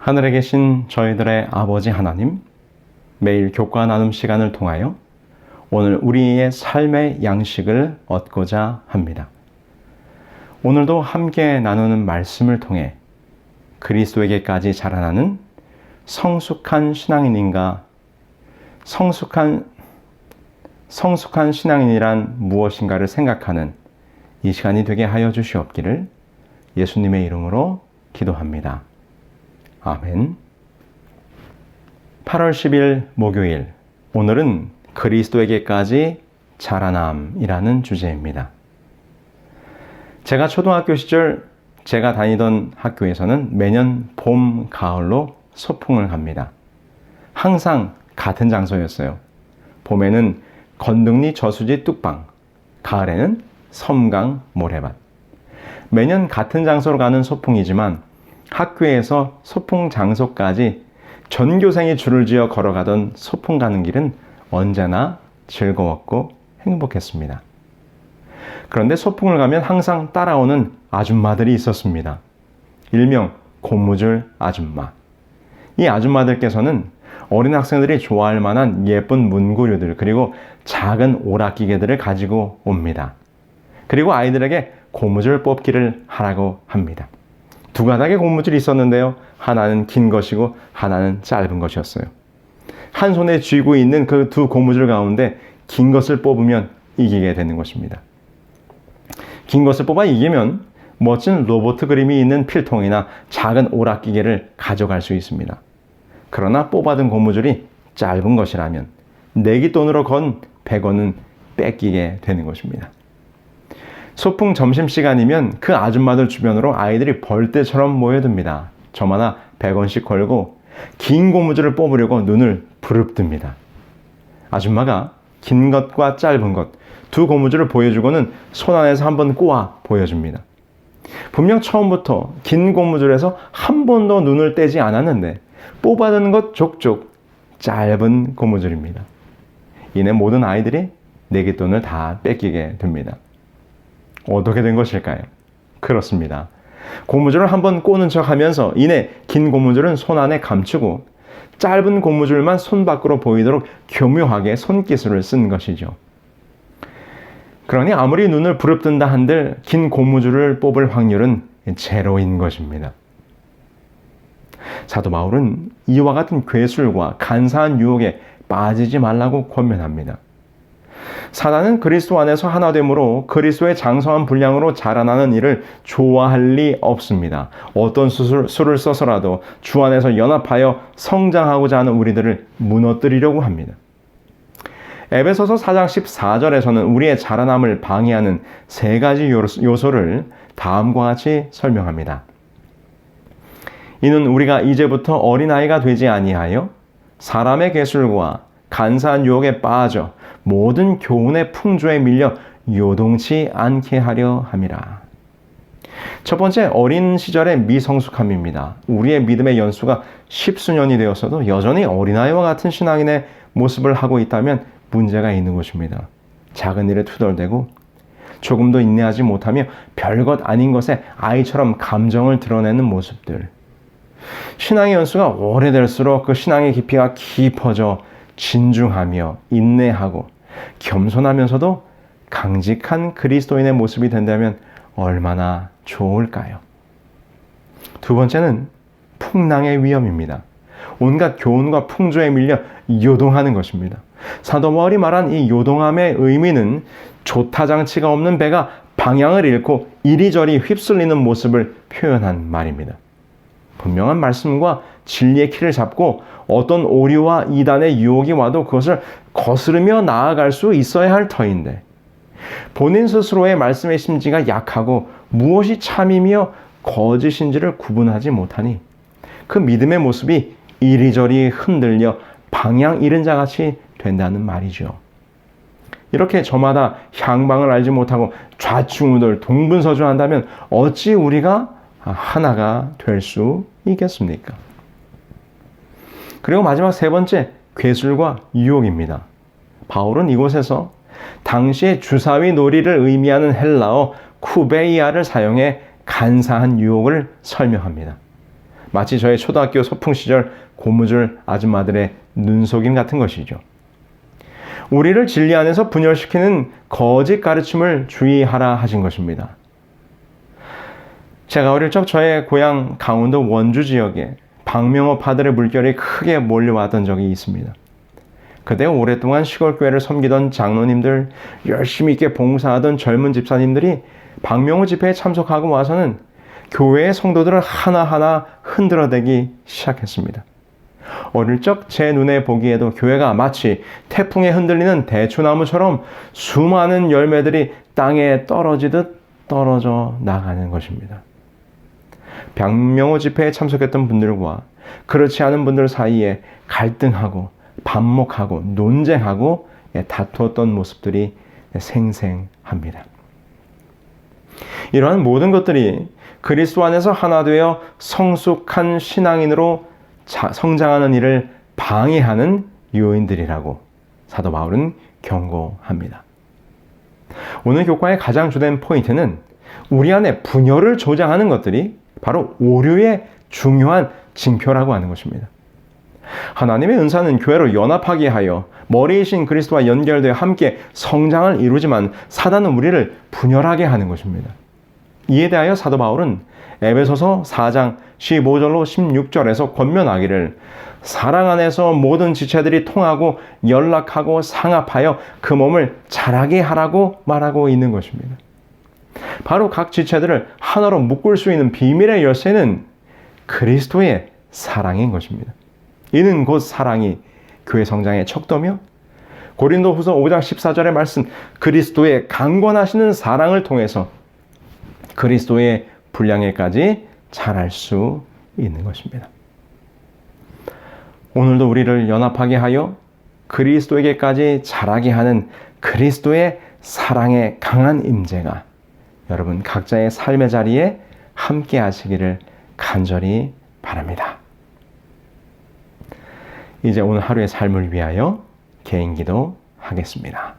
하늘에 계신 저희들의 아버지 하나님, 매일 교과 나눔 시간을 통하여 오늘 우리의 삶의 양식을 얻고자 합니다. 오늘도 함께 나누는 말씀을 통해 그리스도에게까지 자라나는 성숙한 신앙인인가, 성숙한 신앙인이란 무엇인가를 생각하는 이 시간이 되게 하여 주시옵기를 예수님의 이름으로 기도합니다. 아멘. 8월 10일 목요일, 오늘은 그리스도에게까지 자라남이라는 주제입니다. 제가 초등학교 시절 제가 다니던 학교에서는 매년 봄, 가을로 소풍을 갑니다. 항상 같은 장소였어요. 봄에는 건등리 저수지 뚝방, 가을에는 섬강 모래밭. 매년 같은 장소로 가는 소풍이지만 학교에서 소풍 장소까지 전교생이 줄을 지어 걸어가던 소풍 가는 길은 언제나 즐거웠고 행복했습니다. 그런데 소풍을 가면 항상 따라오는 아줌마들이 있었습니다. 일명 고무줄 아줌마. 이 아줌마들께서는 어린 학생들이 좋아할 만한 예쁜 문구류들 그리고 작은 오락기계들을 가지고 옵니다. 그리고 아이들에게 고무줄 뽑기를 하라고 합니다. 두 가닥의 고무줄이 있었는데요. 하나는 긴 것이고 하나는 짧은 것이었어요. 한 손에 쥐고 있는 그 두 고무줄 가운데 긴 것을 뽑으면 이기게 되는 것입니다. 긴 것을 뽑아 이기면 멋진 로봇 그림이 있는 필통이나 작은 오락기계를 가져갈 수 있습니다. 그러나 뽑아둔 고무줄이 짧은 것이라면 내기 돈으로 건 100원은 뺏기게 되는 것입니다. 소풍 점심시간이면 그 아줌마들 주변으로 아이들이 벌떼처럼 모여듭니다. 저마다 100원씩 걸고 긴 고무줄을 뽑으려고 눈을 부릅뜨립니다. 아줌마가 긴 것과 짧은 것, 두 고무줄을 보여주고는 손 안에서 한번 꼬아 보여줍니다. 분명 처음부터 긴 고무줄에서 한 번도 눈을 떼지 않았는데 뽑아드는 것 족족 짧은 고무줄입니다. 이내 모든 아이들이 내깃돈을 다 뺏기게 됩니다. 어떻게 된 것일까요? 그렇습니다. 고무줄을 한번 꼬는 척 하면서 이내 긴 고무줄은 손 안에 감추고 짧은 고무줄만 손 밖으로 보이도록 교묘하게 손기술을 쓴 것이죠. 그러니 아무리 눈을 부릅뜬다 한들 긴 고무줄을 뽑을 확률은 제로인 것입니다. 사도 바울은 이와 같은 괴술과 간사한 유혹에 빠지지 말라고 권면합니다. 사단은 그리스도 안에서 하나됨으로 그리스도의 장성한 분량으로 자라나는 일을 좋아할 리 없습니다. 어떤 수를 써서라도 주 안에서 연합하여 성장하고자 하는 우리들을 무너뜨리려고 합니다. 에베소서 4장 14절에서는 우리의 자라남을 방해하는 세 가지 요소를 다음과 같이 설명합니다. 이는 우리가 이제부터 어린아이가 되지 아니하여 사람의 괴술과 간사한 유혹에 빠져 모든 교훈의 풍조에 밀려 요동치 않게 하려 함이라. 첫 번째, 어린 시절의 미성숙함입니다. 우리의 믿음의 연수가 10수년이 되었어도 여전히 어린아이와 같은 신앙인의 모습을 하고 있다면 문제가 있는 것입니다. 작은 일에 투덜대고 조금도 인내하지 못하며 별것 아닌 것에 아이처럼 감정을 드러내는 모습들. 신앙의 연수가 오래될수록 그 신앙의 깊이가 깊어져 진중하며 인내하고 겸손하면서도 강직한 그리스도인의 모습이 된다면 얼마나 좋을까요? 두 번째는 풍랑의 위험입니다. 온갖 교훈과 풍조에 밀려 요동하는 것입니다. 사도 바울이 말한 이 요동함의 의미는 조타장치가 없는 배가 방향을 잃고 이리저리 휩쓸리는 모습을 표현한 말입니다. 분명한 말씀과 진리의 키를 잡고 어떤 오류와 이단의 유혹이 와도 그것을 거스르며 나아갈 수 있어야 할 터인데 본인 스스로의 말씀의 심지가 약하고 무엇이 참이며 거짓인지를 구분하지 못하니 그 믿음의 모습이 이리저리 흔들려 방향 잃은 자같이 된다는 말이죠. 이렇게 저마다 향방을 알지 못하고 좌충우돌 동분서주한다면 어찌 우리가 하나가 될 수 있겠습니까? 그리고 마지막 세 번째, 괴술과 유혹입니다. 바울은 이곳에서 당시의 주사위 놀이를 의미하는 헬라어 쿠베이아를 사용해 간사한 유혹을 설명합니다. 마치 저의 초등학교 소풍 시절 고무줄 아줌마들의 눈속임 같은 것이죠. 우리를 진리 안에서 분열시키는 거짓 가르침을 주의하라 하신 것입니다. 제가 어릴 적 저의 고향 강원도 원주 지역에 박명호파들의 물결이 크게 몰려왔던 적이 있습니다. 그때 오랫동안 시골교회를 섬기던 장로님들, 열심히 있게 봉사하던 젊은 집사님들이 박명호 집회에 참석하고 와서는 교회의 성도들을 하나하나 흔들어대기 시작했습니다. 어릴 적 제 눈에 보기에도 교회가 마치 태풍에 흔들리는 대추나무처럼 수많은 열매들이 땅에 떨어지듯 떨어져 나가는 것입니다. 박명호 집회에 참석했던 분들과 그렇지 않은 분들 사이에 갈등하고 반목하고 논쟁하고 다투었던 모습들이 생생합니다. 이러한 모든 것들이 그리스도 안에서 하나 되어 성숙한 신앙인으로 성장하는 일을 방해하는 요인들이라고 사도 바울은 경고합니다. 오늘 교과의 가장 주된 포인트는 우리 안에 분열을 조장하는 것들이 바로 오류의 중요한 징표라고 하는 것입니다. 하나님의 은사는 교회로 연합하게 하여 머리이신 그리스도와 연결되어 함께 성장을 이루지만 사단은 우리를 분열하게 하는 것입니다. 이에 대하여 사도 바울은 에베소서 4장 15절로 16절에서 권면하기를 사랑 안에서 모든 지체들이 통하고 연락하고 상합하여 그 몸을 자라게 하라고 말하고 있는 것입니다. 바로 각 지체들을 하나로 묶을 수 있는 비밀의 열쇠는 그리스도의 사랑인 것입니다. 이는 곧 사랑이 교회 성장의 척도며 고린도후서 5장 14절의 말씀 그리스도의 강권하시는 사랑을 통해서 그리스도의 분량에까지 자랄 수 있는 것입니다. 오늘도 우리를 연합하게 하여 그리스도에게까지 자라게 하는 그리스도의 사랑의 강한 임재가 여러분 각자의 삶의 자리에 함께 하시기를 간절히 바랍니다. 이제 오늘 하루의 삶을 위하여 개인 기도 하겠습니다.